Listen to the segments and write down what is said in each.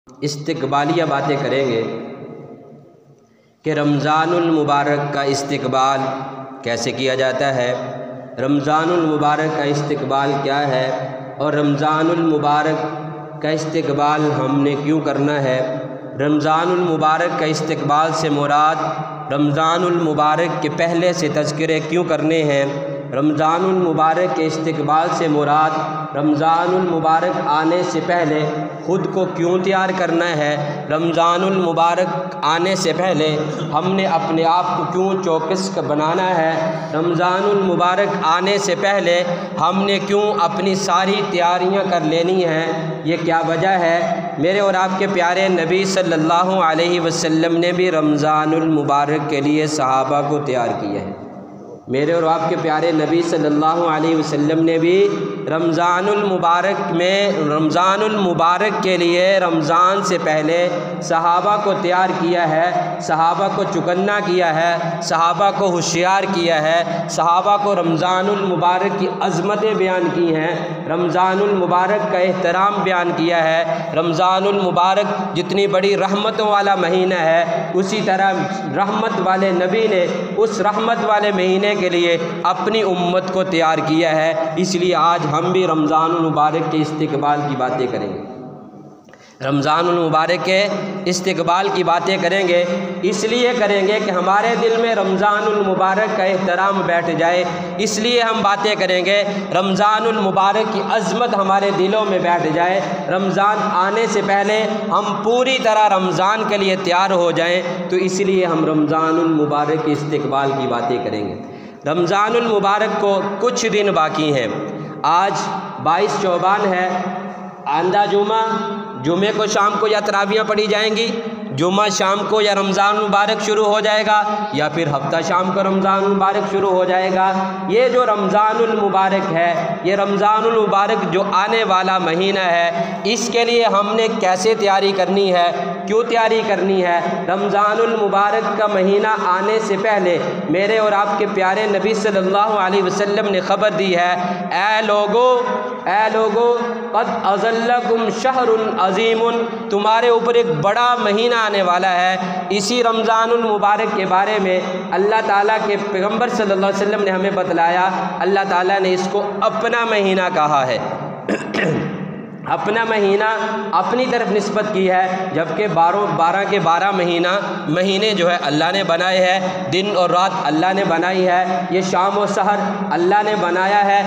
इस्तकबालिया बातें करेंगे कि रमज़ानुल मुबारक का इस्तकबाल कैसे किया जाता है, रमज़ानुल मुबारक का इस्तकबाल क्या है और रमज़ानुल मुबारक का इस्तकबाल हमने क्यों करना है। रमज़ानुल मुबारक का इस्तकबाल से मुराद रमज़ानुल मुबारक के पहले से तज़किरे क्यों करने हैं। रमज़ानुल मुबारक के इस्तकबाल से मुराद रमज़ानुल मुबारक आने से पहले ख़ुद को क्यों तैयार करना है। रमज़ानुल मुबारक आने से पहले हमने अपने आप को क्यों चौकस बनाना है। रमज़ानुल मुबारक आने से पहले हमने क्यों अपनी सारी तैयारियां कर लेनी हैं, ये क्या वजह है। मेरे और आपके प्यारे नबी सल्लल्लाहु अलैहि वसल्लम ने भी रमज़ानुल मुबारक के लिए सहाबा को तैयार किया है। मेरे और आपके प्यारे नबी सल्लल्लाहु अलैहि वसल्लम ने भी रमज़ानुल मुबारक के लिए रमज़ान से पहले सहाबा को तैयार किया है, सहाबा को चुकन्ना किया है, सहाबा को होशियार किया है, सहाबा को रमज़ानुल मुबारक की अज़मतें बयान की हैं, रमज़ानुल मुबारक का एहतराम बयान किया है। रमज़ानुल मुबारक जितनी बड़ी रहमतों वाला महीना है, उसी तरह रहमत वाले नबी ने उस रहमत वाले महीने के लिए अपनी उम्मत को तैयार किया है। इसलिए आज हम भी रमज़ानुल मुबारक के इस्तकबाल की बातें करेंगे, रमज़ानुल मुबारक के इस्तकबाल की बातें करेंगे। इसलिए करेंगे कि हमारे दिल में रमज़ानुल मुबारक का एहतराम बैठ जाए, इसलिए हम बातें करेंगे। रमज़ानुल मुबारक की अज़मत हमारे दिलों में बैठ जाए, रमज़ान आने से पहले हम पूरी तरह रमज़ान के लिए तैयार हो जाएं, तो इसलिए हम रमज़ानुल मुबारक के इस्तकबाल की बातें करेंगे। रमज़ानुल मुबारक को कुछ दिन बाकी हैं। आज 22 शौबान है, आंदा जुमे को शाम को या तरावियाँ पढ़ी जाएंगी, जुमा शाम को या रमज़ान मुबारक शुरू हो जाएगा या फिर हफ्ता शाम को रमज़ान मुबारक शुरू हो जाएगा। ये जो रमज़ानुल मुबारक है, ये रमज़ानुल मुबारक जो आने वाला महीना है, इसके लिए हमने कैसे तैयारी करनी है, क्यों तैयारी करनी है। रमज़ानुल मुबारक का महीना आने से पहले मेरे और आपके प्यारे नबी सल्लल्लाहु अलैहि वसल्लम ने ख़बर दी है, ऐ लोगो क़द अज़ल्लकुम शहरुन अज़ीमुन, तुम्हारे ऊपर एक बड़ा महीना आने वाला है। इसी रमज़ानुल मुबारक के बारे में अल्लाह ताला के पैगंबर सल्लल्लाहु अलैहि वसल्लम ने हमें बतलाया। अल्लाह ताला ने इसको अपना महीना कहा है अपना महीना अपनी तरफ निस्बत की है, जबकि 12 के 12 महीने जो है अल्लाह ने बनाए हैं। दिन और रात अल्लाह ने बनाई है, ये शाम और सहर अल्लाह ने बनाया है।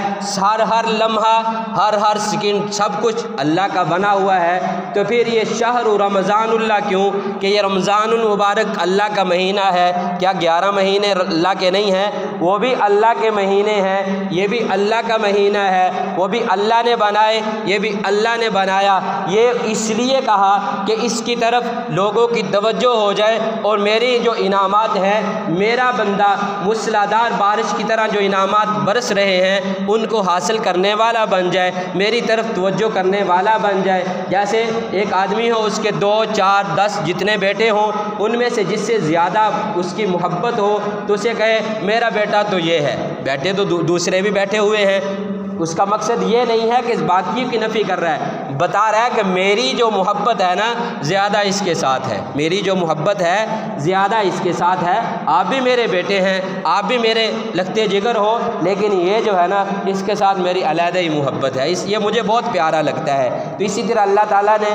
हर लम्हा हर सेकंड सब कुछ अल्लाह का बना हुआ है। तो फिर ये शहर रमज़ानुल्लाह क्यों, कि ये रमज़ानुल मुबारक अल्लाह का महीना है। क्या 11 महीने अल्लाह के नहीं हैं? वो भी अल्लाह के महीने हैं, ये भी अल्लाह का महीना है। वो भी अल्लाह ने बनाए, ये भी अल्लाह ने बनाया। ये इसलिए कहा कि इसकी तरफ लोगों की तवज्जो हो जाए और मेरी जो इनामात हैं, मेरा बंदा मूसलाधार बारिश की तरह जो इनामात बरस रहे हैं उनको हासिल करने वाला बन जाए, मेरी तरफ तवज्जो करने वाला बन जाए। जैसे एक आदमी हो, उसके 2, 4, 10 जितने बेटे हों, उनमें से जिससे ज़्यादा उसकी मोहब्बत हो तो उसे कहे मेरा बेटा तो ये है। बेटे तो दूसरे भी बैठे हुए हैं। उसका मकसद ये नहीं है कि इस बाकी की नफ़ी कर रहा है, बता रहा है कि मेरी जो मोहब्बत है ना ज़्यादा इसके साथ है, मेरी जो मोहब्बत है ज़्यादा इसके साथ है। आप भी मेरे बेटे हैं, आप भी मेरे लगते जिगर हो, लेकिन ये जो है ना इसके साथ मेरी अलहदा ही मोहब्बत है, ये मुझे बहुत प्यारा लगता है। तो इसी तरह अल्लाह ताला ने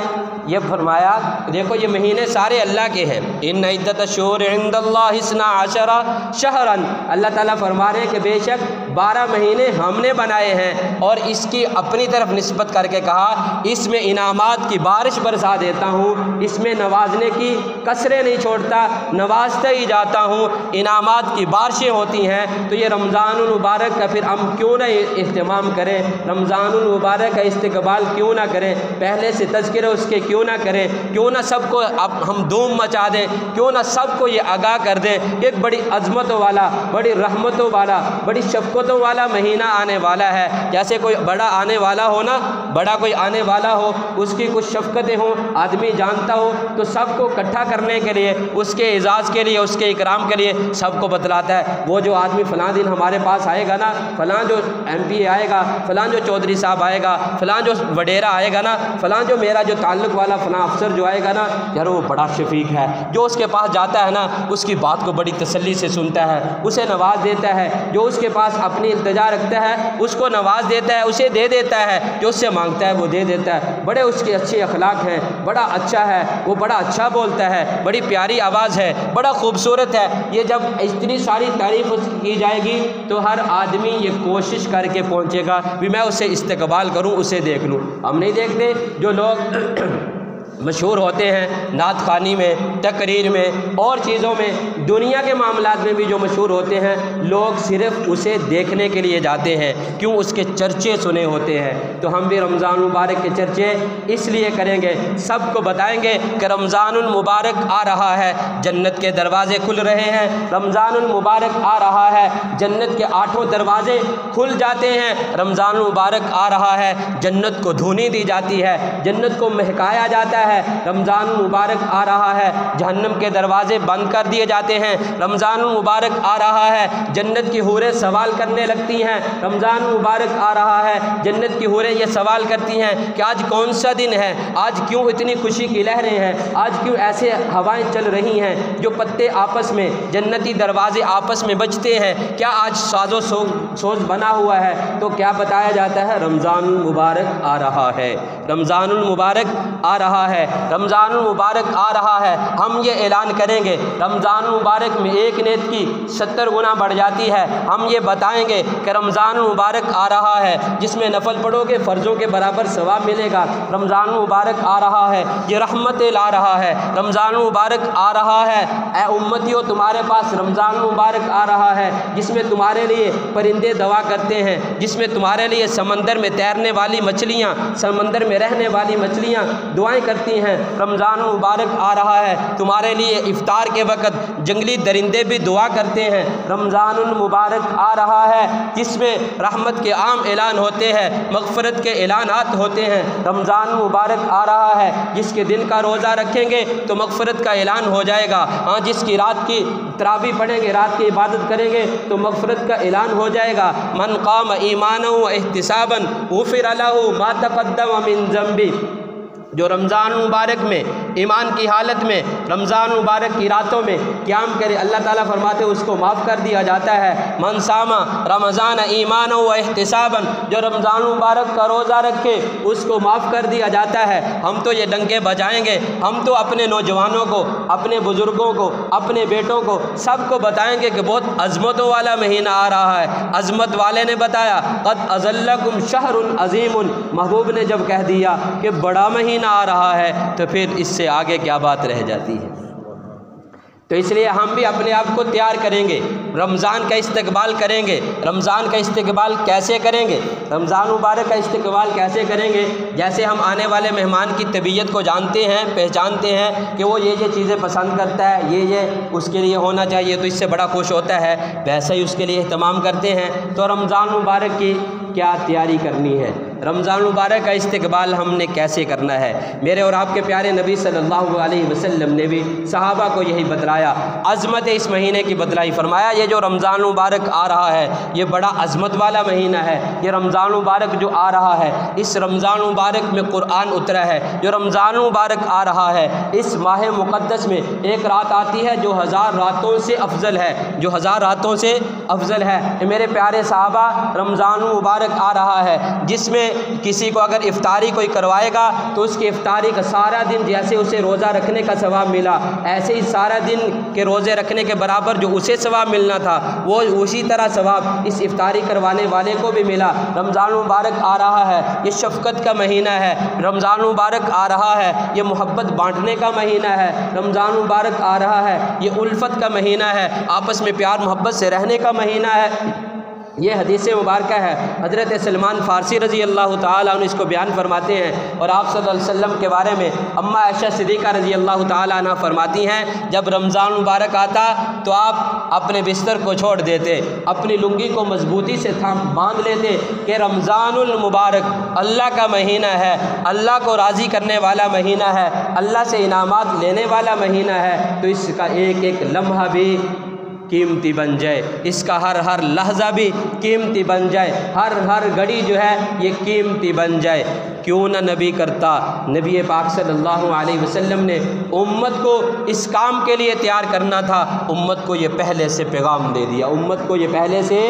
ये फरमाया, देखो ये महीने सारे अल्लाह के हैं। इन्न इद्दत शुहूर इंदल्लाहि इस्ना अशरा शहरन, अल्लाह ताला फरमा रहे हैं कि बेशक 12 महीने हमने बनाए हैं और इसकी अपनी तरफ निस्बत करके कहा इसमें इनामात की बारिश बरसा देता हूँ, इसमें नवाजने की कसरें नहीं छोड़ता, नवाजते ही जाता हूँ, इनामात की बारिशें होती हैं। तो ये रमज़ानुल मुबारक का फिर हम क्यों ना इस्तेमाल करें, रमज़ानुल मुबारक का इस्तकबाल क्यों ना करें, पहले से तज़किरे उसके क्यों ना करें, क्यों ना सबको अब हम धूम मचा दें, क्यों ना सबको ये आगाह कर दें। एक बड़ी अज़मतों वाला, बड़ी रहमतों वाला, बड़ी शफ़क़तों वाला महीना आने वाला है। जैसे कोई बड़ा आने वाला हो ना, बड़ा कोई आने वाला हो, उसकी कुछ शफ़क़तें हों, आदमी जानता हो, तो सबको इकट्ठा करने के लिए, उसके एजाज़ के लिए, उसके इकराम के लिए सबको बतलाता है। वो जो आदमी फ़लाँ दिन हमारे पास आएगा ना, फ़लाँ जो MP आएगा, फ़लाँ जो चौधरी साहब आएगा, फ़लाँ जो वडेरा आएगा ना, फ़लाँ जो मेरा जो ताल्लुक़ वाला फला अफसर जो आएगा ना यार वो बड़ा शफीक है, जो उसके पास जाता है ना उसकी बात को बड़ी तसल्ली से सुनता है, उसे नवाज देता है, जो उसके पास अपनी इल्तिजा रखता है उसको नवाज देता है, उसे दे देता है, जो उससे मांगता है वो दे देता है। बड़े उसके अच्छे अखलाक हैं, बड़ा अच्छा है, वो बड़ा अच्छा बोलता है, बड़ी प्यारी आवाज़ है, बड़ा खूबसूरत है। ये जब इतनी सारी तारीफ की जाएगी तो हर आदमी ये कोशिश करके पहुँचेगा भी मैं उससे इस्तकबाल करूँ, उसे देख लूँ। हम नहीं देखते जो लोग मशहूर होते हैं नात ख़ानी में, तकरीर में और चीज़ों में, दुनिया के मामलात में भी जो मशहूर होते हैं, लोग सिर्फ़ उसे देखने के लिए जाते हैं, क्यों? उसके चर्चे सुने होते हैं। तो हम भी रमज़ान मुबारक के चर्चे इसलिए करेंगे, सबको बताएंगे कि रमज़ानुल मुबारक आ रहा है, जन्नत के दरवाज़े खुल रहे हैं, रमज़ानुल मुबारक आ रहा है, जन्नत के 8 दरवाज़े खुल जाते हैं, रमज़ानुल मुबारक आ रहा है, जन्नत को धुनी दी जाती है, जन्नत को महकाया जाता है, रमज़ान मुबारक आ रहा है, जहन्नम के दरवाजे बंद कर दिए जाते हैं, रमज़ान मुबारक आ रहा है, जन्नत की हूरें सवाल करने लगती हैं, रमज़ान मुबारक आ रहा है, जन्नत की हूरें ये सवाल करती हैं कि आज कौन सा दिन है, आज क्यों इतनी खुशी की लहरें हैं, आज क्यों ऐसे हवाएं चल रही हैं, जो पत्ते आपस में, जन्नती दरवाजे आपस में बजते हैं, क्या आज साजो सोज बना हुआ है? तो क्या बताया जाता है? रमज़ान मुबारक आ रहा है, रमज़ानुल मुबारक आ रहा है, रमज़ानुल मुबारक आ रहा है। हम ये ऐलान करेंगे, रमज़ान मुबारक में एक नेत की 70 गुना बढ़ जाती है। हम ये बताएंगे कि रमज़ान मुबारक आ रहा है, जिसमें नफल पढ़ोगे फ़र्ज़ों के बराबर सवाब मिलेगा। रमज़ान मुबारक आ रहा है, ये रहमत ला रहा है, रमज़ान मुबारक आ रहा है। ए उम्मतियों, तुम्हारे पास रमज़ान मुबारक आ रहा है, जिसमें तुम्हारे लिए परिंदे दवा करते हैं, जिसमें तुम्हारे लिए समंदर में तैरने वाली मछलियाँ, समंदर में रहने वाली मछलियाँ दुआएं करती हैं। रमज़ान मुबारक आ रहा है, तुम्हारे लिए इफ्तार के वक़्त जंगली दरिंदे भी दुआ करते हैं। रमज़ानुल मुबारक आ रहा है, जिसमें रहमत के आम ऐलान होते हैं, मग़फ़िरत के ऐलानात होते हैं। रमज़ान मुबारक आ रहा है, जिसके दिन का रोज़ा रखेंगे तो मग़फ़िरत का ऐलान हो जाएगा। हाँ, जिसकी रात की तरावी पढ़ेंगे, रात की इबादत करेंगे तो मग़फ़िरत का ऐलान हो जाएगा। मन क़ाम ईमानन व इहतिसाबन गुफ़िर लहू मा तक़द्दम मिन ज़ंबी। जो रमज़ान मुबारक में ईमान की हालत में रमज़ान मुबारक की रातों में क़याम करे, अल्लाह ताला फरमाते हैं उसको माफ़ कर दिया जाता है। मन सामा रमज़ान ईमान व एहतिसाबन, जो रमज़ान मुबारक का रोज़ा रखे उसको माफ़ कर दिया जाता है। हम तो ये डंके बजाएंगे, हम तो अपने नौजवानों को, अपने बुज़ुर्गों को, अपने बेटों को, सबको बताएंगे कि बहुत अज़मतों वाला महीना आ रहा है। अज़मत वाले ने बताया क़द अज़ल्लकुम शहरुन अज़ीमुन, महबूब ने जब कह दिया कि बड़ा महीना आ रहा है तो फिर इससे आगे क्या बात रह जाती है। तो इसलिए हम भी अपने आप को तैयार करेंगे, रमज़ान का इस्तकबाल करेंगे। रमज़ान का इस्तकबाल कैसे करेंगे? रमज़ान मुबारक का इस्तकबाल कैसे करेंगे? जैसे हम आने वाले मेहमान की तबीयत को जानते हैं, पहचानते हैं कि वो ये चीज़ें पसंद करता है, ये उसके लिए होना चाहिए तो इससे बड़ा खुश होता है, वैसे ही उसके लिए एहतमाम करते हैं। तो रमज़ान मुबारक की क्या तैयारी करनी है, रमज़ान मुबारक का इस्तकबाल हमने कैसे करना है? मेरे और आपके प्यारे नबी सल्लल्लाहु अलैहि वसल्लम ने भी सहाबा को यही बतलाया, अज़मत इस महीने की बतलाई। फरमाया ये जो रमज़ान मुबारक आ रहा है ये बड़ा अज़मत वाला महीना है। ये रमज़ान मुबारक जो आ रहा है, इस रमज़ान मुबारक में क़ुरआन उतरा है। जो रमज़ान मुबारक आ रहा है, इस माह मुक़द्दस में एक रात आती है जो 1000 रातों से अफजल है, जो 1000 रातों से अफजल है। मेरे प्यारे सहाबा, रमज़ान मुबारक आ रहा है जिसमें किसी को अगर इफ्तारी कोई करवाएगा तो उसकी इफ्तारी का सारा दिन जैसे उसे रोज़ा रखने का सवाब मिला, ऐसे ही सारा दिन के रोज़े रखने के बराबर जो उसे सवाब मिलना था वो उसी तरह सवाब इस इफ्तारी करवाने वाले को भी मिला। रमज़ान मुबारक आ रहा है, ये शफ़क़त का महीना है। रमज़ान मुबारक आ रहा है, ये मोहब्बत बांटने का महीना है। रमज़ान मुबारक आ रहा है, ये उल्फत का महीना है, आपस में प्यार मोहब्बत से रहने का महीना है। ये हदीस मुबारक है, हज़रत सलमान फ़ारसी रज़ी अल्लाह ताला अन्हु इसको बयान फरमाते हैं। और आप सल्लल्लाहु अलैहि वसल्लम के बारे में अम्मा आयशा सिद्दीक़ा रज़ी अल्लाह ताला अन्हा फरमाती हैं, जब रमज़ान मुबारक आता तो आप अपने बिस्तर को छोड़ देते, अपनी लुंगी को मजबूती से बांध लेते कि रमज़ानुल मुबारक अल्लाह का महीना है, अल्लाह को राज़ी करने वाला महीना है, अल्लाह से इनामात लेने वाला महीना है। तो इसका एक एक लम्हा भी कीमती बन जाए, इसका हर हर लहजा भी कीमती बन जाए, हर हर घड़ी जो है ये कीमती बन जाए। क्यों ना नबी करता। नबी पाक सल्लल्लाहु अलैहि वसल्लम ने उम्मत को इस काम के लिए तैयार करना था, उम्मत को ये पहले से पैगाम दे दिया, उम्मत को ये पहले से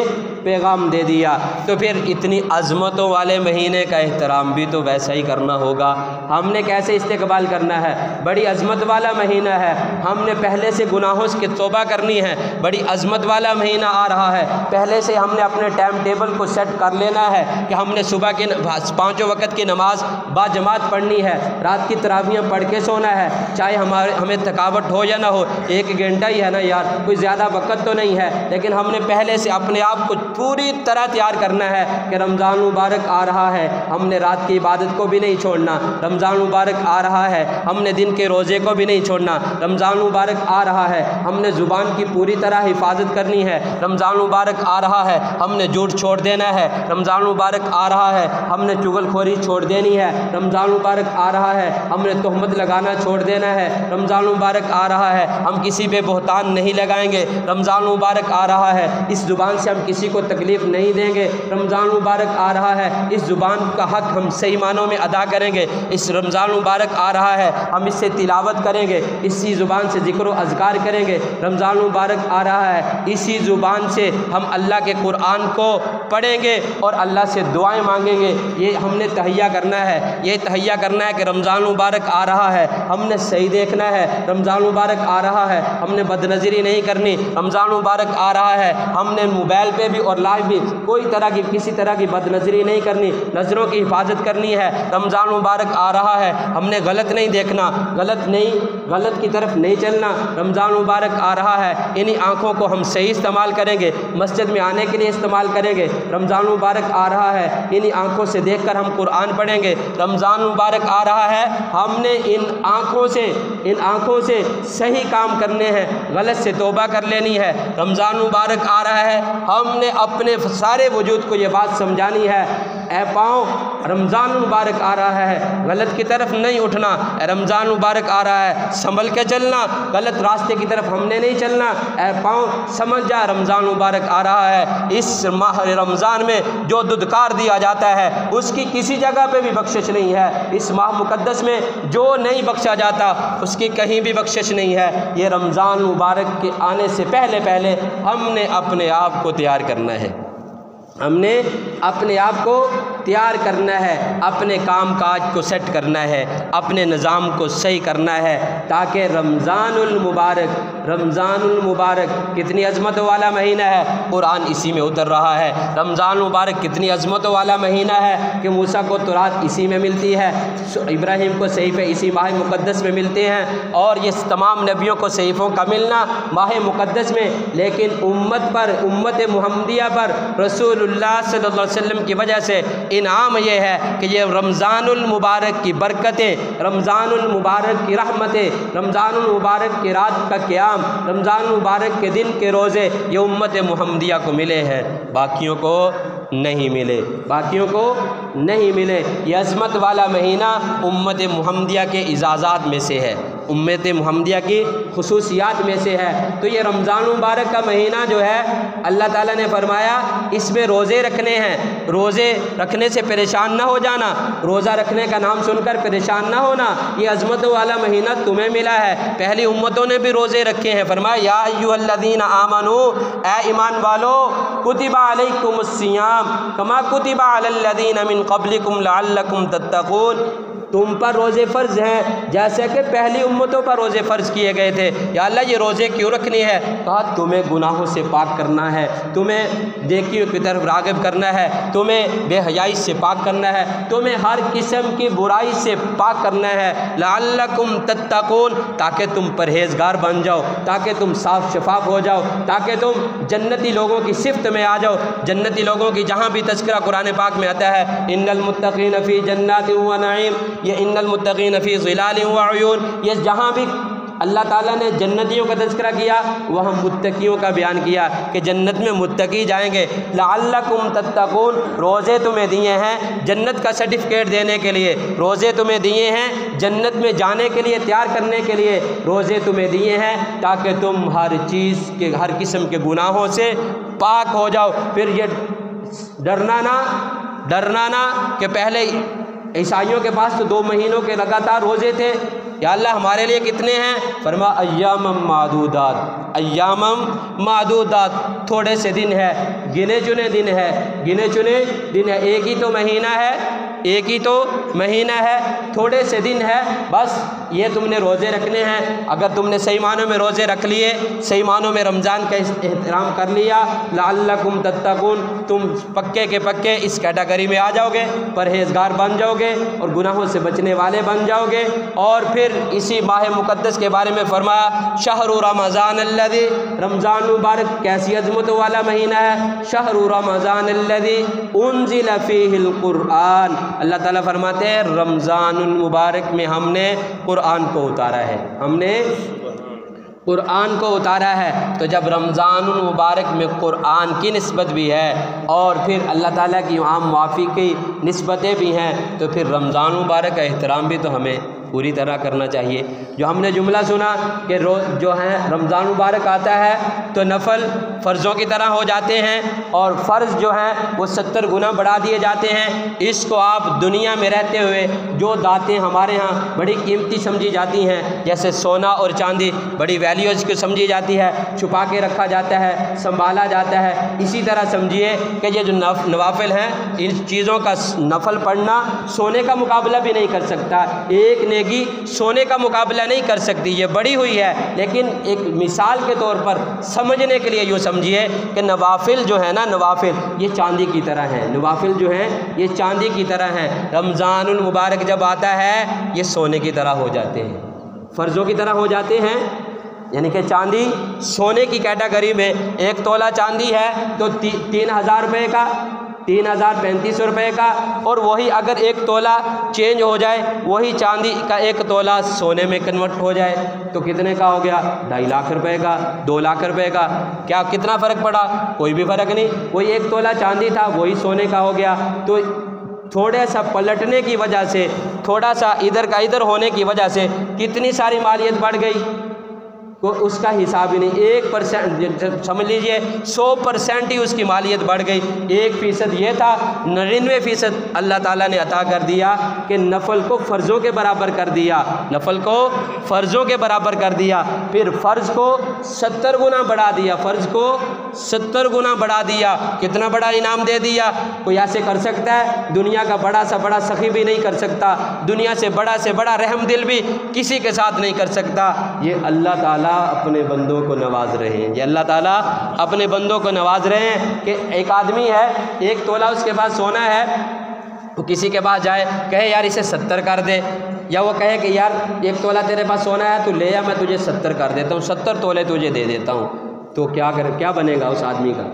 पैगाम दे दिया। तो फिर इतनी अज़मतों वाले महीने का एहतराम भी तो वैसा ही करना होगा। हमने कैसे इस्तेक़बाल करना है, बड़ी अज़मत वाला महीना है, हमने पहले से गुनाहों की तौबा करनी है। बड़ी अज़मत वाला महीना आ रहा है, पहले से हमने अपने टाइम टेबल को सेट कर लेना है कि हमने सुबह की 5 वक़्त की नमाज बाजमात पढ़नी है, रात की तरावियाँ पढ़ के सोना है, चाहे हमें थकावट हो या ना हो। 1 घंटा ही है ना यार, कोई ज़्यादा वक़्त तो नहीं है, लेकिन हमने पहले से अपने आप को पूरी तरह तैयार करना है कि रमज़ान मुबारक आ रहा है, हमने रात की इबादत को भी नहीं छोड़ना। रमज़ान मुबारक आ रहा है, हमने दिन के रोज़े को भी नहीं छोड़ना। रमज़ान मुबारक आ रहा है, हमने ज़ुबान की पूरी तरह हिफाजत करनी है। रमज़ान मुबारक आ रहा है, हमने झूठ छोड़ देना है। रमज़ान मुबारक आ रहा है, हमने चुगलखोरी छोड़ देनी है। रमज़ान मुबारक आ रहा है, हमने तोहमत लगाना छोड़ देना है। रमज़ान मुबारक आ रहा है, हम किसी पे बोहतान नहीं लगाएंगे। रमज़ान मुबारक आ रहा है, इस ज़ुबान से हम किसी को तकलीफ़ नहीं देंगे। रमज़ान मुबारक आ रहा है, इस ज़ुबान का हक़ हम सही मानों में अदा करेंगे। इस रमज़ान मुबारक आ रहा है, हम इससे तिलावत करेंगे, इसी ज़ुबान से ज़िक्र व अज़कार करेंगे। रमज़ान मुबारक आ रहा है, इसी ज़ुबान से हम अल्लाह के कुरान को पढ़ेंगे और अल्लाह से दुआएं मांगेंगे। ये हमने तहैया करना है, ये तहैया करना है कि रमज़ान मुबारक आ रहा है, हमने सही देखना है। रमज़ान मुबारक आ रहा है, हमने बदनज़री नहीं करनी। रमज़ान मुबारक आ रहा है, हमने मोबाइल पे भी और लाइव भी कोई तरह की किसी तरह की बदनज़री नहीं करनी, नज़रों की हिफाजत करनी है। रमज़ान मुबारक आ रहा है, हमने गलत नहीं देखना, गलत की तरफ नहीं चलना। रमज़ान मुबारक आ रहा है, इन्हीं आँखों को हम सही इस्तेमाल करेंगे, मस्जिद में आने के लिए इस्तेमाल करेंगे। रमज़ान मुबारक आ रहा है, इन्हीं आँखों से देखकर हम कुरान पढ़ेंगे। रमज़ान मुबारक आ रहा है, हमने इन आँखों से सही काम करने हैं, गलत से तौबा कर लेनी है। रमज़ान मुबारक आ रहा है, हमने अपने सारे वजूद को ये बात समझानी है, ए पाँव रमज़ान मुबारक आ रहा है, गलत की तरफ नहीं उठना। रमज़ान मुबारक आ रहा है, संभल के चलना, गलत रास्ते की तरफ हमने नहीं चलना। ए पाँव समझ जा, रमज़ान मुबारक आ रहा है। इस माह रमज़ान में जो दुदकार दिया जाता है उसकी किसी जगह पे भी बख्शिश नहीं है। इस माह मुक़द्दस में जो नहीं बख्शा जाता उसकी कहीं भी बख्शिश नहीं है। ये रमज़ान मुबारक के आने से पहले हमने अपने आप को तैयार करना है, हमने अपने आप को तैयार करना है, अपने काम काज को सेट करना है, अपने निज़ाम को सही करना है, ताकि रमज़ानुल मुबारक कितनी अज़मत वाला महीना है, कुरान इसी में उतर रहा है। रमज़ान मुबारक कितनी अज़मत वाला महीना है कि मूसा को तौरात इसी में मिलती है, इब्राहीम को सहीफ़े इसी माह मुक़द्दस में मिलते हैं, और ये तमाम नबियों को सहीफ़ों का मिलना माह मुक़द्दस में। लेकिन उम्मत मुहम्मदिया पर रसूलुल्लाह सल्लल्लाहु अलैहि वसल्लम की वजह से इनाम ये है कि ये रमज़ानुल मुबारक की बरकतें, रमज़ानुल मुबारक की रहमतें, रमज़ानुल मुबारक की रात का क़याम, रमज़ान मुबारक के दिन के रोज़े ये उम्मत मुहम्मदिया को मिले हैं, बाकियों को नहीं मिले, बाकियों को नहीं मिले। ये अज़मत वाला महीना उम्मत मुहम्मदिया के इजाज़ात में से है, उम्मत मुहम्मदिया की खुसूसियात में से है। तो ये रमज़ान मुबारक का महीना जो है, अल्लाह ताला ने फरमाया इसमें रोज़े रखने हैं। रोज़े रखने से परेशान ना हो जाना, रोज़ा रखने का नाम सुनकर परेशान ना होना। ये अज़मत वाला महीना तुम्हें मिला है, पहली उम्मतों ने भी रोज़े रखे हैं। फरमाया या अय्युहल्लज़ीना आमनू, ए ईमान वालो, कुतिबा अलैकुमुस्सियाम कमा कुतिबा अलल्लज़ीना मिन क़ब्लिकुम लअल्लकुम तत्तक़ून, तुम पर रोज़े फ़र्ज़ हैं जैसे कि पहली उम्मतों पर रोज़े फ़र्ज़ किए गए थे। या अल्लाह ये रोज़े क्यों रखनी है? कहा तुम्हें गुनाहों से पाक करना है, तुम्हें नेकियों की तरफ राग़िब करना है, तुम्हें बेहयाई से पाक करना है, तुम्हें हर किस्म की बुराई से पाक करना है। लअल्लकुम तत्तक़ून, ताकि तुम परहेज़गार बन जाओ, ताकि तुम साफ़ शफाफ हो जाओ, ताकि तुम जन्नती लोगों की सिफ़त में आ जाओ। जन्नती लोगों की जहाँ भी तज़किरा कुरान पाक में आता है, इन्नल मुत्तक़ीन फ़ी जन्नातिन व नईम, ये इन्नल मुत्तक़ीन फ़ी ज़िलालिन व उयून, ये जहाँ भी अल्लाह ताला ने जन्नतियों का तज़किरा किया वहाँ मुत्तक़ियों का बयान किया कि जन्नत में मुत्तक़ी जाएंगे। लअल्लकुम तत्तक़ून, रोज़े तुम्हें दिए हैं जन्नत का सर्टिफिकेट देने के लिए, रोज़े तुम्हें दिए हैं जन्नत में जाने के लिए, तैयार करने के लिए रोज़े तुम्हें दिए हैं, ताकि तुम हर चीज़ के, हर किस्म के गुनाहों से पाक हो जाओ। फिर ये डरना ना कि पहले ईसाइयों के पास तो 2 महीनों के लगातार रोज़े थे। या अल्लाह हमारे लिए कितने हैं? फरमा अय्यामम मादूदात, अय्यामम मादूदात, थोड़े से दिन है, गिने चुने दिन है, गिने चुने दिन है। एक ही तो महीना है, एक ही तो महीना है, थोड़े से दिन है, बस ये तुमने रोज़े रखने हैं। अगर तुमने सही मानों में रोज़े रख लिए, सही मानों में रमज़ान का एहतराम कर लिया, लअल्लकुम तत्तकून, तुम पक्के के पक्के इस कैटेगरी में आ जाओगे, परहेज़गार बन जाओगे और गुनाहों से बचने वाले बन जाओगे। और फिर इसी माह मुक़द्दस के बारे में फरमाया शहरु रमज़ान अल्लज़ी, रमज़ान मुबारक कैसी अज़मत वाला महीना है। शहरु रमज़ान अल्लज़ी उन्ज़िल फ़ीहिल क़ुरआन, अल्लाह ताला फरमाते हैं रमज़ानुल मुबारक में हमने कुरान को उतारा है, हमने कुरान को उतारा है। तो जब रमज़ानुल मुबारक में कुरान की निस्बत भी है और फिर अल्लाह ताला की आम माफ़ी की निस्बतें भी हैं, तो फिर रमज़ान मुबारक का एहतराम भी तो हमें पूरी तरह करना चाहिए। जो हमने जुमला सुना कि रोज़ जो है रमज़ान मुबारक आता है तो नफ़ल फ़र्ज़ों की तरह हो जाते हैं और फ़र्ज़ जो हैं वो 70 गुना बढ़ा दिए जाते हैं। इसको आप दुनिया में रहते हुए जो दातें हमारे यहाँ बड़ी कीमती समझी जाती हैं, जैसे सोना और चांदी बड़ी वैल्यूज़ की समझी जाती है, छुपा के रखा जाता है, संभाला जाता है, इसी तरह समझिए कि ये जो नवाफिल हैं, इन चीज़ों का नफ़ल पढ़ना सोने का मुकाबला भी नहीं कर सकता। एक नेकी सोने का मुकाबला नहीं कर सकती, ये बड़ी हुई है, लेकिन एक मिसाल के तौर पर समझने के लिए यूँ समझिए कि नवाफिल जो है ना, नवाफिल ये चांदी की तरह हैं, नवाफिल जो हैं ये चांदी की तरह हैं। रमज़ानुल मुबारक जब आता है ये सोने की तरह हो जाते हैं, फ़र्ज़ों की तरह हो जाते हैं, यानी कि चांदी सोने की कैटेगरी में। 1 तोला चांदी है तो 3000 रुपये का, 3035 रुपये का, और वही अगर 1 तोला चेंज हो जाए, वही चांदी का 1 तोला सोने में कन्वर्ट हो जाए तो कितने का हो गया? 2.5 लाख रुपए का, 2 लाख रुपए का। क्या कितना फ़र्क पड़ा? कोई भी फ़र्क नहीं। वही 1 तोला चांदी था, वही सोने का हो गया। तो थोड़ा सा पलटने की वजह से, थोड़ा सा इधर का इधर होने की वजह से कितनी सारी मालियत बढ़ गई, को उसका हिसाब ही नहीं। 1% समझ लीजिए 100% ही उसकी मालियत बढ़ गई। 1% ये था, 99% अल्लाह ताला ने अता कर दिया कि नफ़ल को फ़र्ज़ों के बराबर कर दिया, नफ़ल को फ़र्ज़ों के बराबर कर दिया। फिर फ़र्ज़ को 70 गुना बढ़ा दिया, फ़र्ज़ को 70 गुना बढ़ा दिया। कितना बड़ा इनाम दे दिया, कोई ऐसे कर सकता है? दुनिया का बड़ा सा बड़ा सखी भी नहीं कर सकता, दुनिया से बड़ा रहम दिल भी किसी के साथ नहीं कर सकता। ये अल्लाह ताला अपने बंदों को नवाज रहे हैं, ये अल्लाह ताला अपने बंदों को नवाज रहे हैं। कि एक आदमी है, 1 तोला उसके पास सोना है, वो किसी के पास जाए, कहे यार इसे 70 कर दे, या वो कहे कि यार 1 तोला तेरे पास सोना है, तू ले या मैं तुझे 70 कर देता हूँ, 70 तोले तुझे दे देता हूँ, तो क्या बनेगा उस आदमी का?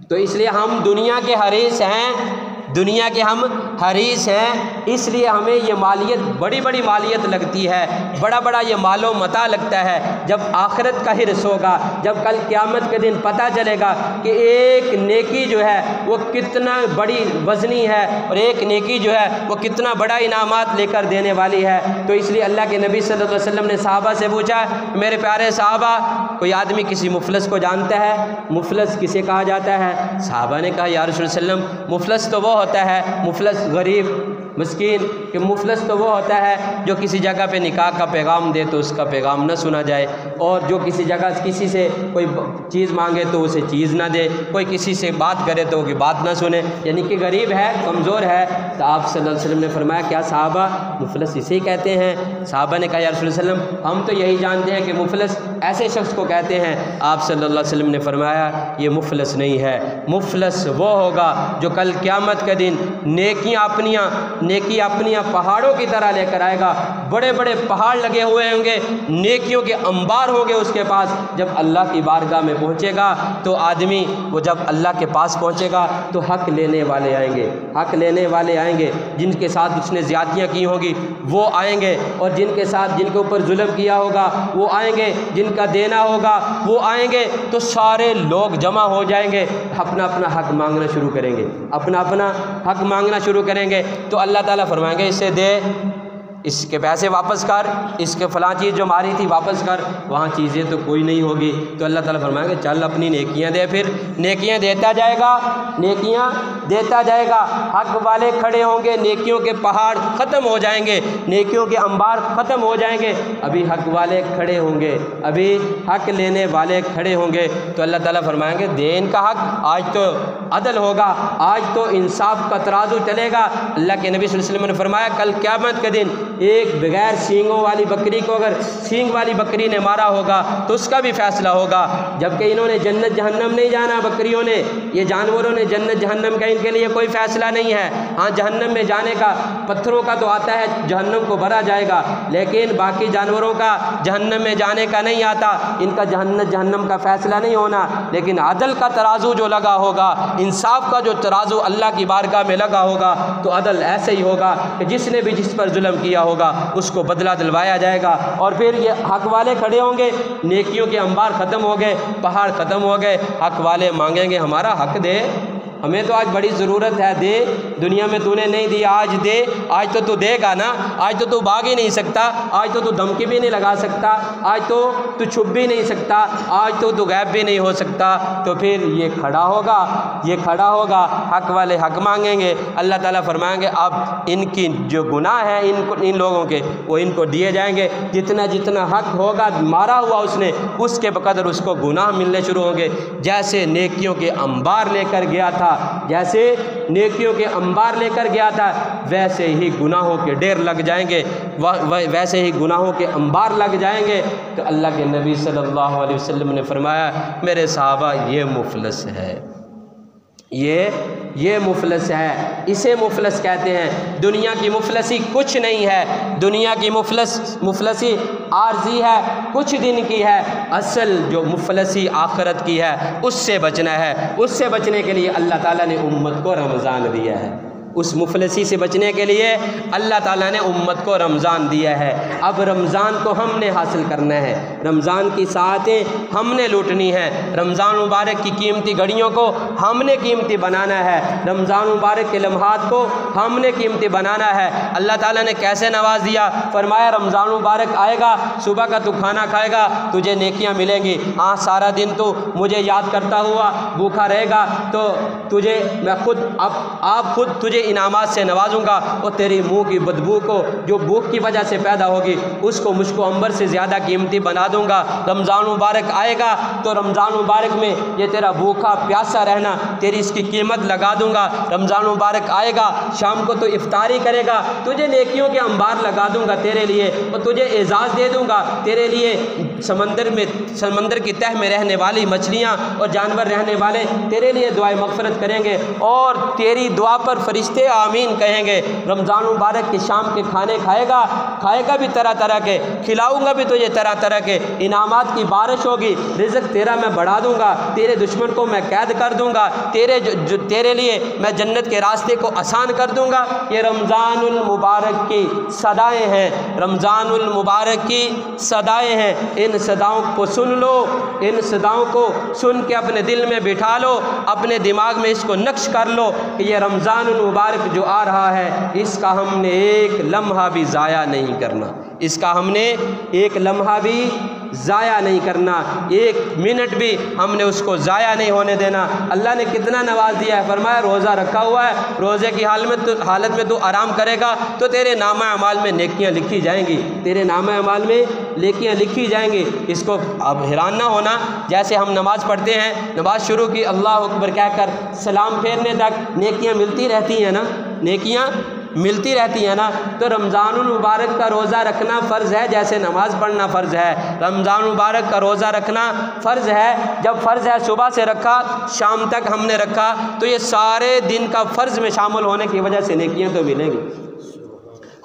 तो इसलिए हम दुनिया के हरीस हैं, दुनिया के हम हरीस हैं, इसलिए हमें ये मालियत बड़ी बड़ी मालियत लगती है, बड़ा बड़ा ये मालो मता लगता है। जब आखिरत का हिर्स होगा, जब कल क़यामत के दिन पता चलेगा कि एक नेकी जो है वो कितना बड़ी वज़नी है और एक नेकी जो है वो कितना बड़ा इनामात लेकर देने वाली है। तो इसलिए अल्लाह के नबी सल्लल्लाहु अलैहि वसल्लम ने सहाबा से पूछा, मेरे प्यारे सहाबा, कोई आदमी किसी मुफलस को जानता है? मुफलस किसे कहा जाता है? सहाबा ने कहा या रसूल सल्लम, मुफलस तो वो होता है, मुफलस गरीब मस्कीन, कि मुफलस तो वो होता है जो किसी जगह पे निकाह का पैगाम दे तो उसका पैगाम न सुना जाए, और जो किसी जगह किसी से कोई चीज़ मांगे तो उसे चीज़ ना दे, कोई किसी से बात करे तो उसकी बात ना सुने, यानी कि गरीब है, कमज़ोर है। तो आप सल्लल्लाहु अलैहि वसल्लम ने फरमाया, क्या साहबा मुफलस इसे ही कहते हैं? साहबा ने कहा या रसूल सल्लम, हम तो यही जानते हैं कि मुफलस ऐसे शख्स को कहते हैं। आप सल्लल्लाहु अलैहि वसल्लम ने फरमाया, ये मुफलस नहीं है, मुफलस वो होगा जो कल क़यामत के दिन नेकी अपनियाँ पहाड़ों की तरह लेकर आएगा। बड़े बड़े पहाड़ लगे हुए होंगे, नेकियों के अंबार होंगे उसके पास। जब अल्लाह की बारगाह में पहुँचेगा तो आदमी वो जब अल्लाह के पास पहुँचेगा तो हक़ लेने वाले आएंगे, हक़ लेने वाले आएंगे, जिनके साथ उसने ज़्यादतियाँ की होगी वो आएंगे, और जिनके साथ जिनके ऊपर जुल्म किया होगा वो आएंगे, जिनका देना होगा वो आएंगे। तो सारे लोग जमा हो जाएंगे, अपना अपना हक़ मांगना शुरू करेंगे, अपना अपना हक़ मांगना शुरू करेंगे। तो अल्लाह ताला फरमाएंगे इसे दे, इसके पैसे वापस कर, इसके फ़लाँ चीज़ जो मारी थी वापस कर, वहाँ चीज़ें तो कोई नहीं होगी। तो अल्लाह ताला फरमाएंगे चल अपनी नेकियां दे। फिर नेकियां देता जाएगा, नेकियां देता जाएगा। हक वाले खड़े होंगे, नेकियों के पहाड़ ख़त्म हो जाएंगे, नेकियों के अंबार ख़त्म हो जाएंगे। अभी हक वाले खड़े होंगे, अभी हक लेने वाले खड़े होंगे। तो अल्लाह ताला फरमाएंगे दे इनका हक, आज तो अदल होगा, आज तो इंसाफ का तराजू चलेगा। अल्लाह के नबी सल्लल्लाहु अलैहि वसल्लम ने फरमाया कल क़यामत के दिन एक बगैर सींगों वाली बकरी को अगर सींग वाली बकरी ने मारा होगा तो उसका भी फैसला होगा। जबकि इन्होंने जन्नत जहन्नम नहीं जाना, बकरियों ने, ये जानवरों ने जन्नत जहन्नम का इनके लिए कोई फ़ैसला नहीं है। हाँ, जहन्नम में जाने का पत्थरों का तो आता है, जहन्नम को भरा जाएगा, लेकिन बाकी जानवरों का जहन्नम में जाने का नहीं आता, इनका जहन्नत जहन्नम का फ़ैसला नहीं होना। लेकिन अदल का तराजू जो लगा होगा, इंसाफ का जो तराजू अल्लाह की बारगाह में लगा होगा, तो अदल ऐसे ही होगा कि जिसने भी जिस पर जुल्म किया होगा उसको बदला दिलवाया जाएगा। और फिर ये हक वाले खड़े होंगे, नेकियों के अंबार ख़त्म हो गए, पहाड़ ख़त्म हो गए, हक वाले मांगेंगे हमारा हक दे, हमें तो आज बड़ी ज़रूरत है, दे, दुनिया में तूने नहीं दिया, आज दे, आज तो तू देगा ना, आज तो तू भाग ही नहीं सकता, आज तो तू धमकी भी नहीं लगा सकता, आज तो तू छुप भी नहीं सकता, आज तो तू गायब भी नहीं हो सकता। तो फिर ये खड़ा होगा, ये खड़ा होगा, हक वाले हक मांगेंगे। अल्लाह ताला फरमाएंगे अब इनकी जो गुनाह है इन लोगों के वो इनको दिए जाएंगे। जितना जितना हक होगा मारा हुआ उसने, उसके बकदर उसको गुनाह मिलने शुरू होंगे। जैसे नेकियों के अंबार लेकर गया था, जैसे नेकियों के अंबार लेकर गया था, वैसे ही गुनाहों के ढेर लग जाएंगे, वैसे ही गुनाहों के अंबार लग जाएंगे। तो अल्लाह के नबी सल्लल्लाहु अलैहि वसल्लम ने फरमाया मेरे सहाबा ये मुफलस है, ये मुफलस है, इसे मुफलस कहते हैं। दुनिया की मुफलसी कुछ नहीं है, दुनिया की मुफलसी आर्जी है, कुछ दिन की है। असल जो मुफलसी आखिरत की है उससे बचना है। उससे बचने के लिए अल्लाह ताला ने उम्मत को रमज़ान दिया है। उस मुफलसी से बचने के लिए अल्लाह ताला ने उम्मत को रमज़ान दिया है। अब रमज़ान को हमने हासिल करना है, रमज़ान की साअतें हमने लूटनी है, रमज़ान मुबारक की कीमती घड़ियों को हमने कीमती बनाना है, रमज़ान मुबारक के लम्हात को हमने कीमती बनाना है। अल्लाह ताला ने कैसे नवाज दिया, फरमाया रमज़ान मुबारक आएगा, सुबह का तू खाना खाएगा, तुझे नेकियां मिलेंगी। हाँ, सारा दिन तू मुझे याद करता हुआ भूखा रहेगा तो तुझे मैं खुद आप खुद तुझे इनामात से नवाजूंगा और तेरी मुंह की बदबू को जो भूख की वजह से पैदा होगी उसको मुझको अंबर से ज़्यादा कीमती बना दूंगा। रमज़ान मुबारक आएगा तो रमज़ान मुबारक में ये तेरा भूखा प्यासा रहना तेरी इसकी कीमत लगा दूंगा। रमज़ान मुबारक आएगा, शाम को तो इफ्तारी करेगा, तुझे नेकियों के अंबार लगा दूंगा तेरे लिए और तुझे एजाज़ दे दूंगा तेरे लिए। समंदर की तह में रहने वाली मछलियाँ और जानवर रहने वाले तेरे लिए दुआए मग़फ़िरत करेंगे और तेरी दुआ पर फरिश्ते आमीन कहेंगे। रमज़ान मुबारक के शाम के खाने खाएगा भी तरह तरह के, खिलाऊंगा भी तुझे तरह तरह के, इनामात की बारिश होगी, रिज़्क़ तेरा मैं बढ़ा दूंगा, तेरे दुश्मन को मैं कैद कर दूंगा, तेरे लिए मैं जन्नत के रास्ते को आसान कर दूंगा। ये रमज़ानुल मुबारक की सदाएँ हैं, रमज़ानुल मुबारक की सदाएँ हैं। इन सदाओं को सुन लो, इन सदाओं को सुन के अपने दिल में बिठा लो, अपने दिमाग में इसको नक्श कर लो कि ये रमज़ानुल मुबारक जो आ रहा है इसका हमने एक लम्हा भी ज़ाया नहीं करना, इसका हमने एक लम्हा भी ज़ाया नहीं करना, एक मिनट भी हमने उसको ज़ाया नहीं होने देना। अल्लाह ने कितना नवाज दिया है, फरमाया रोज़ा रखा हुआ है, रोज़े की हालत में तू आराम करेगा तो तेरे नामा अमाल में नेकियां लिखी जाएंगी, तेरे नामा अमाल में नेकियां लिखी जाएंगी। इसको अब हैरान ना होना, जैसे हम नमाज़ पढ़ते हैं, नमाज शुरू की अल्लाह अकबर कहकर सलाम फेरने तक नेकियां मिलती रहती हैं ना, नेकियां मिलती रहती है ना। तो रमज़ानुल मुबारक का रोज़ा रखना फ़र्ज़ है जैसे नमाज़ पढ़ना फ़र्ज़ है। रमज़ान मुबारक का रोज़ा रखना फ़र्ज़ है, जब फ़र्ज़ है सुबह से रखा शाम तक हमने रखा तो ये सारे दिन का फ़र्ज़ में शामिल होने की वजह से नेकियां तो मिलेंगी।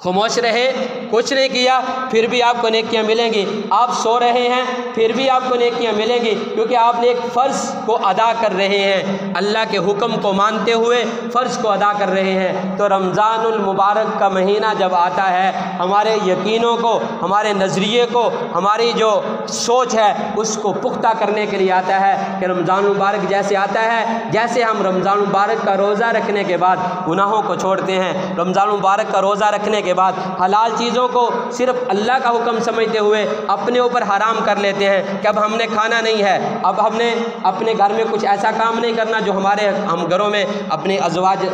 खामोश रहे, कुछ नहीं किया, फिर भी आपको नेकियां मिलेंगी। आप सो रहे हैं फिर भी आपको नेकियां मिलेंगी, क्योंकि आपने एक फ़र्ज़ को अदा कर रहे हैं, अल्लाह के हुक्म को मानते हुए फ़र्ज़ को अदा कर रहे हैं। तो रमज़ानुल मुबारक का महीना जब आता है, हमारे यकीनों को, हमारे नज़रिए को, हमारी जो सोच है उसको पुख्ता करने के लिए आता है कि रमज़ान मुबारक जैसे आता है, जैसे हम रमज़ान मुबारक का रोज़ा रखने के बाद गुनाहों को छोड़ते हैं, रमज़ान मुबारक का रोज़ा रखने के बाद हलाल चीज़ों चीज़ों को सिर्फ अल्लाह का हुक्म समझते हुए अपने ऊपर हराम कर लेते हैं कि अब हमने खाना नहीं है, अब हमने अपने घर में कुछ ऐसा काम नहीं करना जो हम घरों में अपने अजवाज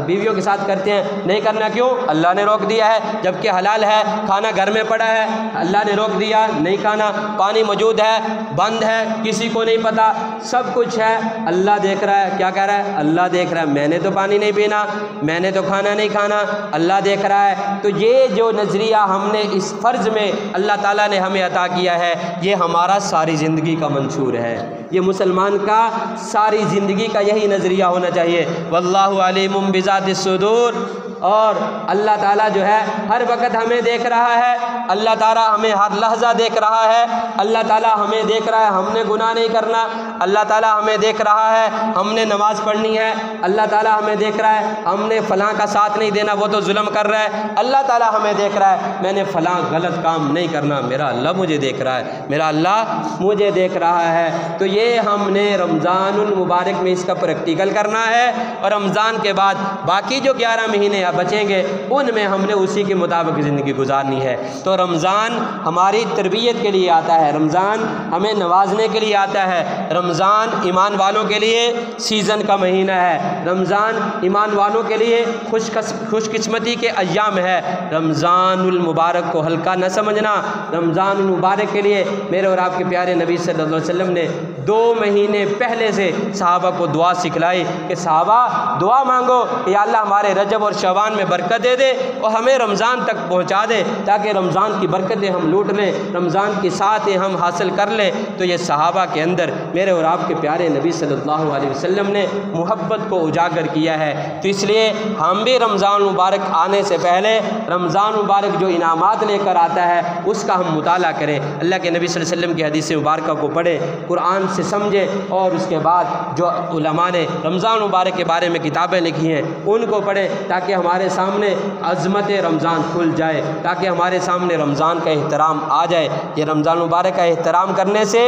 बीवियों के साथ करते हैं, नहीं करना। क्यों? अल्लाह ने रोक दिया है। जबकि हलाल है, खाना घर में पड़ा है, अल्लाह ने रोक दिया नहीं खाना। पानी मौजूद है, बंद है, किसी को नहीं पता, सब कुछ है, अल्लाह देख रहा है। क्या कह रहा है? अल्लाह देख रहा है। मैंने तो पानी नहीं पीना, मैंने तो खाना नहीं खाना, अल्लाह देख रहा है। तो ये जो नज़रिया हमने इस फ़र्ज़ में अल्लाह ताला ने हमें अता किया है, ये हमारा सारी ज़िंदगी का मंशूर है। ये मुसलमान का सारी ज़िंदगी का यही नज़रिया होना चाहिए। वल्लाहु अलीमुम बिज़ातिस सुदूर। और अल्लाह ताला जो है हर वक्त हमें देख रहा है, अल्लाह ताला हमें हर लहजा देख रहा है, अल्लाह ताला हमें देख रहा है हमने गुनाह नहीं करना, अल्लाह ताला हमें देख रहा है हमने नमाज़ पढ़नी है, अल्लाह ताला हमें देख रहा है हमने फ़लाँ का साथ नहीं देना, वो तो जुल्म कर रहा है, अल्लाह ताला हमें देख रहा है मैंने फ़लाँ गलत काम नहीं करना, मेरा अल्लाह मुझे देख रहा है, मेरा अल्लाह मुझे देख रहा है। तो ये हमने रमज़ानुल मुबारक में इसका प्रैक्टिकल करना है। और रमज़ान के बाद बाकी जो 11 महीने बचेंगे उनमें हमने उसी के मुताबिक ज़िंदगी गुजारनी है। तो रमज़ान हमारी तरबियत के लिए आता है, रमज़ान हमें नवाजने के लिए आता है, रमज़ान ईमान वालों के लिए सीज़न का महीना है, रमज़ान ईमान वालों के लिए खुशकिस्मती के अय्याम है। रमज़ानुल मुबारक को हल्का न समझना। रमज़ानुल मुबारक के लिए मेरे और आपके प्यारे नबी सल्लल्लाहु अलैहि वसल्लम ने 2 महीने पहले से सहाबा को दुआ सिखलाई कि सहाबा दुआ मांगो, या अल्लाह हमारे रजब और शवान में बरकत दे दे और हमें रमज़ान तक पहुंचा दे, ताकि रमज़ान की बरकतें हम लूट लें, रमज़ान की साथें हम हासिल कर लें। तो ये सहाबा के अंदर मेरे और आपके प्यारे नबी सल्लल्लाहु अलैहि वसल्लम ने मोहब्बत को उजागर किया है। तो इसलिए हम भी रमज़ान मुबारक आने से पहले रमज़ान मुबारक जो इनामात लेकर आता है उसका हम मुताला करें, अल्लाह के नबी सल्लल्लाहु अलैहि वसल्लम की हदीस मुबारक को पढ़ें, कुरान से समझें, और उसके बाद जो उलमा ने रमज़ान मुबारक के बारे में किताबें लिखी हैं उनको पढ़ें, ताकि हमारे सामने अज़मत रमज़ान खुल जाए, ताकि हमारे सामने रमज़ान का एहतराम आ जाए। ये रमज़ान मुबारक का एहतराम करने से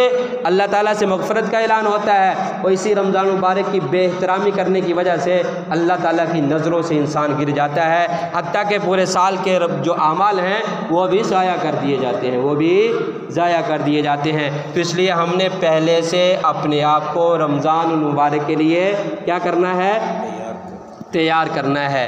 अल्लाह ताला से मग़फ़िरत का ऐलान होता है, और इसी रमज़ान मुबारक की बेएहतरामी करने की वजह से अल्लाह ताला की नज़रों से इंसान गिर जाता है, हत्ता कि पूरे साल के जो आमाल हैं वो भी ज़ाया कर दिए जाते हैं, वो भी ज़ाया कर दिए जाते हैं। तो इसलिए हमने पहले से अपने आप को रमज़ान मुबारक के लिए क्या करना है? तैयार करना है।